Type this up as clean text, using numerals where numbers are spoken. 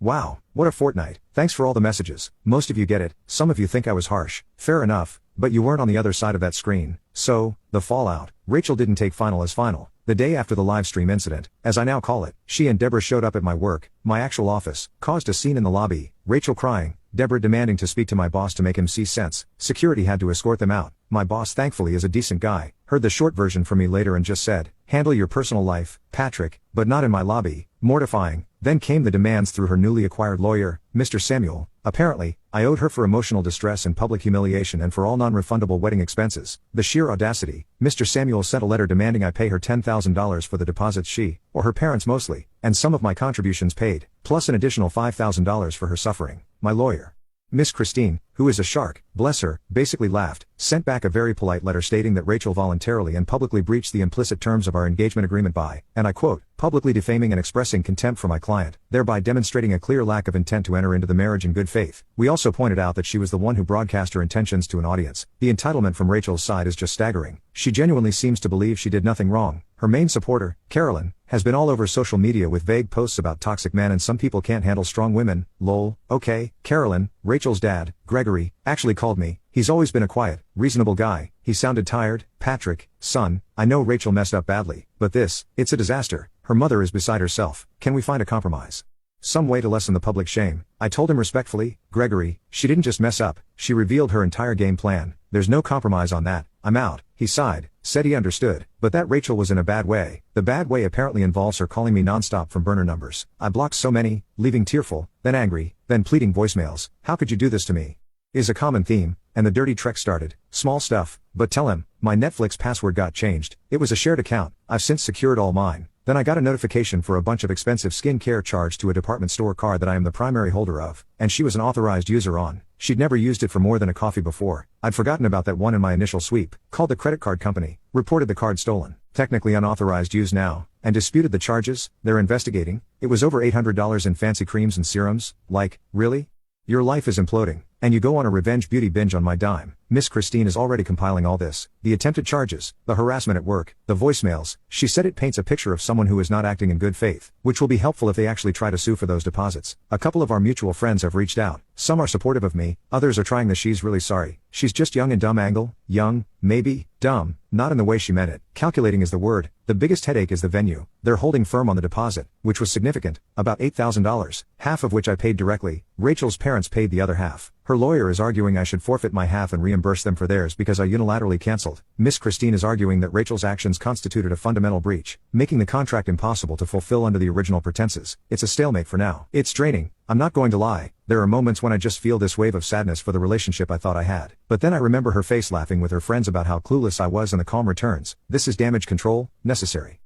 Wow, what a fortnight. Thanks for all the messages. Most of you get it, some of you think I was harsh. Fair enough, but you weren't on the other side of that screen. So, the fallout. Rachel didn't take final as final. The day after the live stream incident, as I now call it, she and Deborah showed up at my work, my actual office, caused a scene in the lobby, Rachel crying, Deborah demanding to speak to my boss to make him see sense. Security had to escort them out. My boss, thankfully, is a decent guy, heard the short version from me later and just said, "Handle your personal life, Patrick, but not in my lobby." Mortifying. Then came the demands through her newly acquired lawyer, Mr. Samuel. Apparently, I owed her for emotional distress and public humiliation and for all non-refundable wedding expenses. The sheer audacity. Mr. Samuel sent a letter demanding I pay her $10,000 for the deposits she, or her parents mostly, and some of my contributions paid, plus an additional $5,000 for her suffering. My lawyer, Miss Christine, who is a shark, bless her, basically laughed, sent back a very polite letter stating that Rachel voluntarily and publicly breached the implicit terms of our engagement agreement by, and I quote, publicly defaming and expressing contempt for my client, thereby demonstrating a clear lack of intent to enter into the marriage in good faith. We also pointed out that she was the one who broadcast her intentions to an audience. The entitlement from Rachel's side is just staggering. She genuinely seems to believe she did nothing wrong. Her main supporter, Carolyn, has been all over social media with vague posts about toxic men and some people can't handle strong women. Lol. Okay, Carolyn, Rachel's dad, Gregory, actually called me. He's always been a quiet, reasonable guy. He sounded tired. Patrick, son, I know Rachel messed up badly, but it's a disaster. Her mother is beside herself. Can we find a compromise? Some way to lessen the public shame. I told him respectfully, Gregory, she didn't just mess up, she revealed her entire game plan. There's no compromise on that. I'm out. He sighed, said he understood, but that Rachel was in a bad way. The bad way apparently involves her calling me nonstop from burner numbers. I blocked so many, leaving tearful, then angry, then pleading voicemails. How could you do this to me? Is a common theme, and the dirty trek started. Small stuff, but tell him, my Netflix password got changed. It was a shared account. I've since secured all mine. Then I got a notification for a bunch of expensive skincare charged to a department store card that I am the primary holder of, and she was an authorized user on. She'd never used it for more than a coffee before. I'd forgotten about that one in my initial sweep. Called the credit card company, reported the card stolen, technically unauthorized use now, and disputed the charges. They're investigating. It was over $800 in fancy creams and serums. Like, really? Your life is imploding, and you go on a revenge beauty binge on my dime. Miss Christine is already compiling all this. The attempted charges, the harassment at work, the voicemails. She said it paints a picture of someone who is not acting in good faith, which will be helpful if they actually try to sue for those deposits. A couple of our mutual friends have reached out. Some are supportive of me, others are trying the she's really sorry, she's just young and dumb angle. Young, maybe, dumb, not in the way she meant it. Calculating is the word. The biggest headache is the venue. They're holding firm on the deposit, which was significant, about $8,000, half of which I paid directly. Rachel's parents paid the other half. Her lawyer is arguing I should forfeit my half and reimburse them for theirs because I unilaterally canceled. Miss Christine is arguing that Rachel's actions constituted a fundamental breach, making the contract impossible to fulfill under the original pretenses. It's a stalemate for now. It's draining. I'm not going to lie. There are moments when I just feel this wave of sadness for the relationship I thought I had. But then I remember her face laughing with her friends about how clueless I was and the calm returns. This is damage control, necessary.